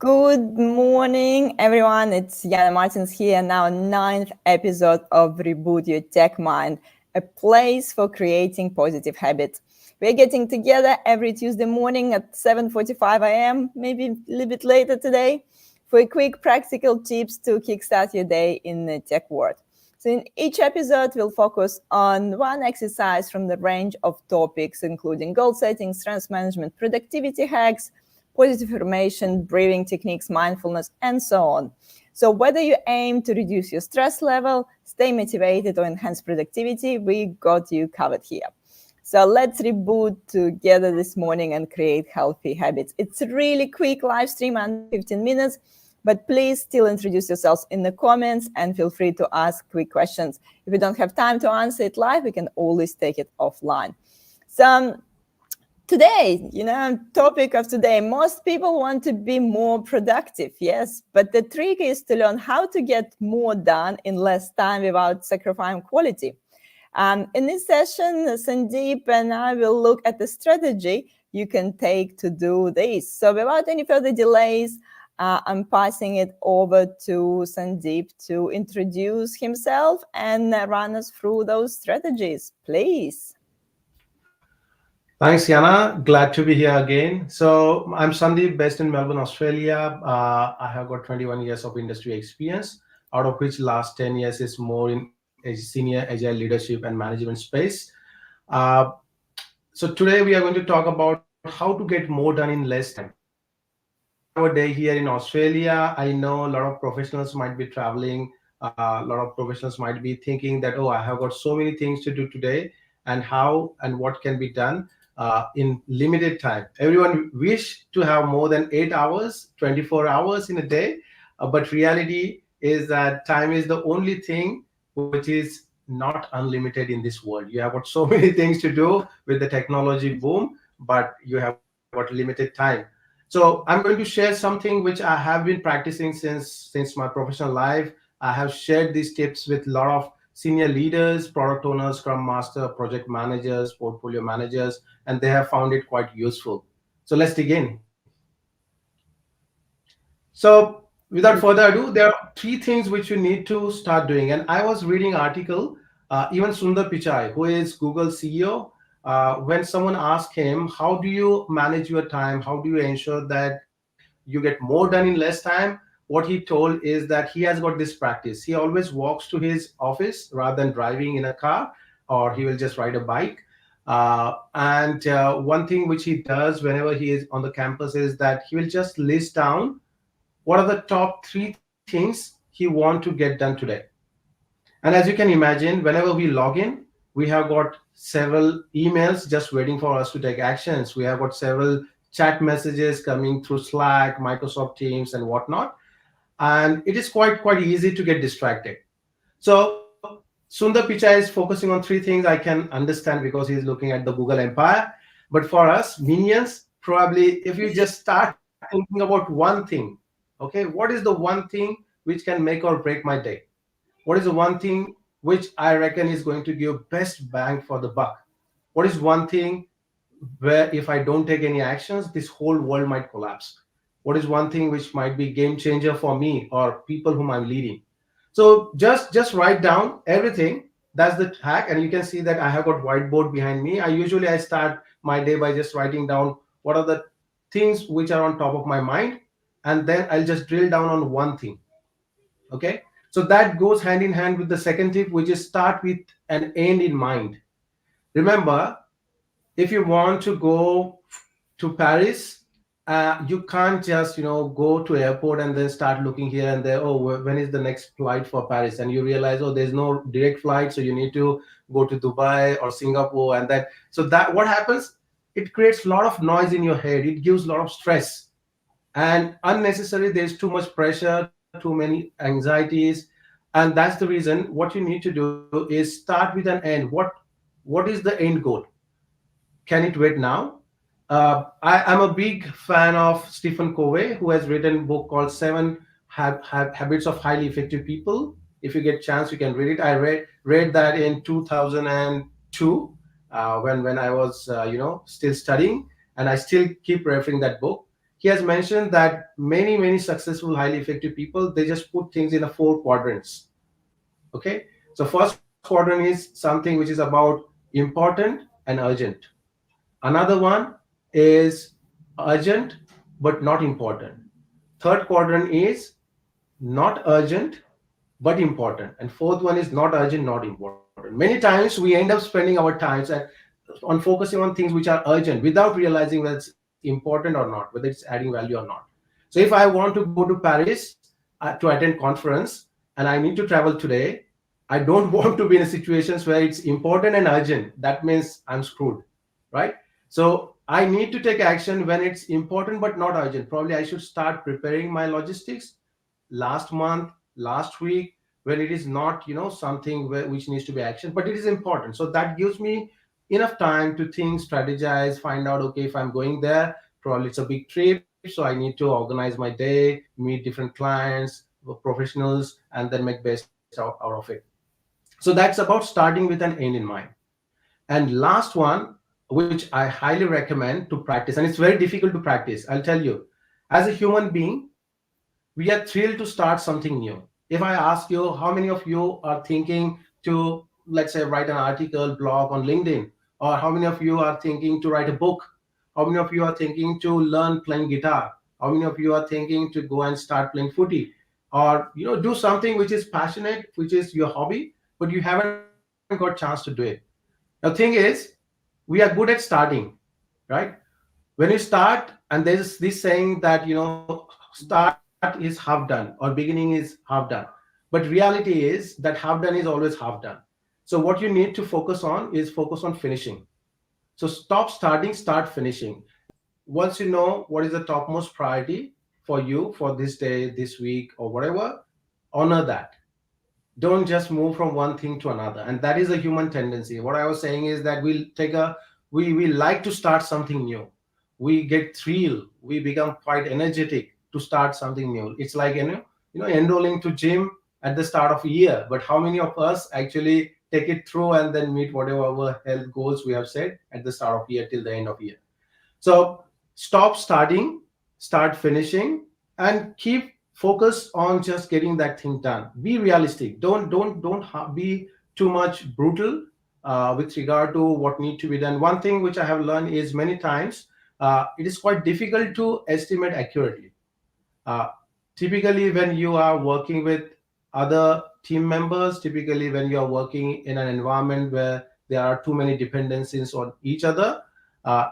Good morning, everyone. It's Yana Martins here, now ninth episode of Reboot Your Tech Mind, a place for creating positive habits. We're getting together every Tuesday morning at 7:45 a.m., maybe a little bit later today, for a quick practical tips to kickstart your day in the tech world. So in each episode, we'll focus on one exercise from the range of topics, including goal setting, stress management, productivity hacks, positive affirmation, breathing techniques, mindfulness, and so on. So whether you aim to reduce your stress level, stay motivated, or enhance productivity, we got you covered here. So let's reboot together this morning and create healthy habits. It's a really quick live stream, under 15 minutes, but please still introduce yourselves in the comments and feel free to ask quick questions. If you don't have time to answer it live, we can always take it offline. So today, topic of today, most people want to be more productive, yes, but the trick is to learn how to get more done in less time without sacrificing quality. In this session, Sandip and I will look at the strategy you can take to do this. So without any further delays, I'm passing it over to Sandip to introduce himself and run us through those strategies, please. Thanks, Yana. Glad to be here again. So, I'm Sandip, based in Melbourne, Australia. I have got 21 years of industry experience, out of which last 10 years is more in a senior agile leadership and management space. Uh, so, today we are going to talk about how to get more done in less time. Our day here in Australia, I know a lot of professionals might be traveling. A lot of professionals might be thinking that, oh, I have got so many things to do today, and how and what can be done in limited time. Everyone wish to have more than 8 hours, 24 hours in a day, but reality is that time is the only thing which is not unlimited in this world. You have got so many things to do with the technology boom, but you have got limited time. So I'm going to share something which I have been practicing since my professional life. I have shared these tips with a lot of senior leaders, product owners, scrum master, project managers, portfolio managers, and they have found it quite useful. So let's dig in. So without further ado, there are three things which you need to start doing. And I was reading article, even Sundar Pichai, who is Google CEO, when someone asked him, how do you manage your time? How do you ensure that you get more done in less time? What he told is that he has got this practice. He always walks to his office rather than driving in a car, or he will just ride a bike. And one thing which he does whenever he is on the campus is that he will just list down what are the top three things he want to get done today. And as you can imagine, whenever we log in, we have got several emails just waiting for us to take actions. We have got several chat messages coming through Slack, Microsoft Teams, and whatnot. And it is quite easy to get distracted. So Sundar Pichai is focusing on three things I can understand because he's looking at the Google empire. But for us minions, probably if you just start thinking about one thing, okay, what is the one thing which can make or break my day? What is the one thing which I reckon is going to give best bang for the buck? What is one thing where if I don't take any actions, this whole world might collapse? What is one thing which might be game changer for me or people whom I'm leading? So just write down everything. That's the hack, and you can see that I have got whiteboard behind me. I start my day by just writing down what are the things which are on top of my mind, and then I'll just drill down on one thing. Okay, so that goes hand in hand with the second tip, which is start with an end in mind. Remember, if you want to go to Paris, you can't just go to airport and then start looking here and there. Oh, when is the next flight for Paris? And you realize, oh, there's no direct flight, so you need to go to Dubai or Singapore, and that. So that what happens? It creates a lot of noise in your head. It gives a lot of stress and unnecessary. There's too much pressure, too many anxieties, and that's the reason. What you need to do is start with an end. What is the end goal? Can it wait now? I'm a big fan of Stephen Covey, who has written a book called Seven Habits of Highly Effective People. If you get chance, you can read it. I read that in 2002 when I was still studying, and I still keep referring that book. he has mentioned that many successful, highly effective people, they just put things in a four quadrants. Okay, so first quadrant is something which is about important and urgent. Another one is urgent but not important. Third quadrant is not urgent but important, and fourth one is not urgent, not important. Many times we end up spending our times on focusing on things which are urgent without realizing whether it's important or not, whether it's adding value or not. So if I want to go to Paris to attend conference and I need to travel today, I don't want to be in a situations where it's important and urgent. That means I'm screwed, right? So I need to take action when it's important but not urgent. Probably I should start preparing my logistics last month, last week, when it is not, something which needs to be action, but it is important. So that gives me enough time to think, strategize, find out, okay, if I'm going there, probably it's a big trip, so I need to organize my day, meet different clients, professionals, and then make best out of it. So that's about starting with an end in mind. And last one, which I highly recommend to practice, and it's very difficult to practice, I'll tell you. As a human being, we are thrilled to start something new. If I ask you, how many of you are thinking to, let's say, write an article, blog on LinkedIn, or how many of you are thinking to write a book? How many of you are thinking to learn playing guitar? How many of you are thinking to go and start playing footy, or do something which is passionate, which is your hobby, but you haven't got chance to do it? The thing is, we are good at starting, right? When you start, and there's this saying that start is half done or beginning is half done, but reality is that half done is always half done. So what you need to focus on is focus on finishing. So stop starting, start finishing. Once you know what is the topmost priority for you for this day, this week, or whatever, honor that. Don't just move from one thing to another, and that is a human tendency. What I was saying is that we like to start something new. We get thrilled, we become quite energetic to start something new. It's like enrolling to gym at the start of a year, but how many of us actually take it through and then meet whatever our health goals we have set at the start of year till the end of year? So stop starting, start finishing, and keep focus on just getting that thing done. Be realistic. Don't be too much brutal with regard to what need to be done. One thing which I have learned is many times it is quite difficult to estimate accurately. uh, Typically, when you are working with other team members, typically when you are working in an environment where there are too many dependencies on each other,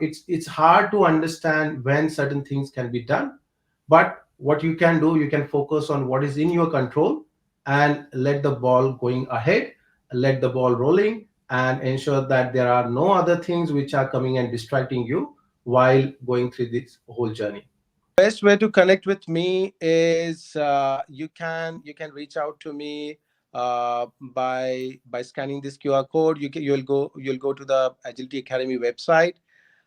it's hard to understand when certain things can be done. But what you can do, you can focus on what is in your control and let the ball going ahead, let the ball rolling, and ensure that there are no other things which are coming and distracting you while going through this whole journey. Best way to connect with me is you can reach out to me by scanning this QR code. You'll go to the Agility Academy website.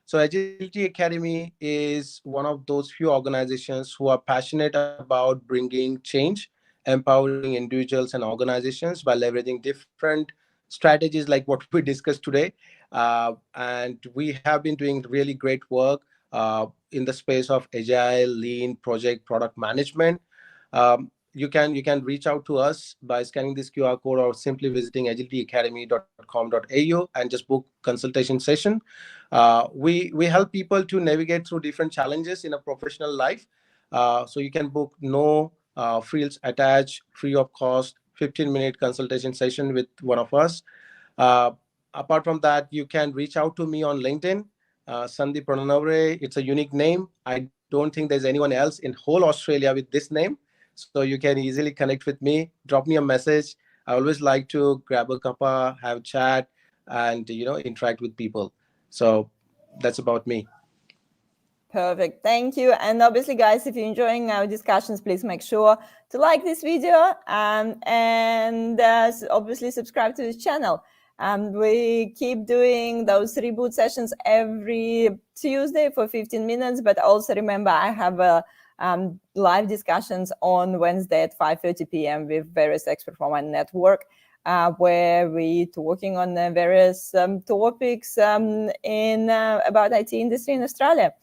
So Agility Academy is one of those few organizations who are passionate about bringing change, empowering individuals and organizations by leveraging different strategies like what we discussed today. And we have been doing really great work in the space of agile, lean, project, product management. You can reach out to us by scanning this QR code or simply visiting agilityacademy.com.au and just book consultation session. We help people to navigate through different challenges in a professional life. So you can book no frills attached, free of cost, 15-minute consultation session with one of us. Uh, Apart from that, you can reach out to me on LinkedIn, Sandip Rananavare. It's a unique name. I don't think there's anyone else in whole Australia with this name. So you can easily connect with me, drop me a message. I always like to grab a cuppa, have chat, and interact with people. So that's about me. Perfect. Thank you. And obviously, guys, if you're enjoying our discussions, please make sure to like this video and obviously subscribe to this channel. We keep doing those reboot sessions every Tuesday for 15 minutes, but also remember I have live discussions on Wednesday at 5:30 p.m. with various experts from my network. Where we talking on various topics in about IT industry in Australia.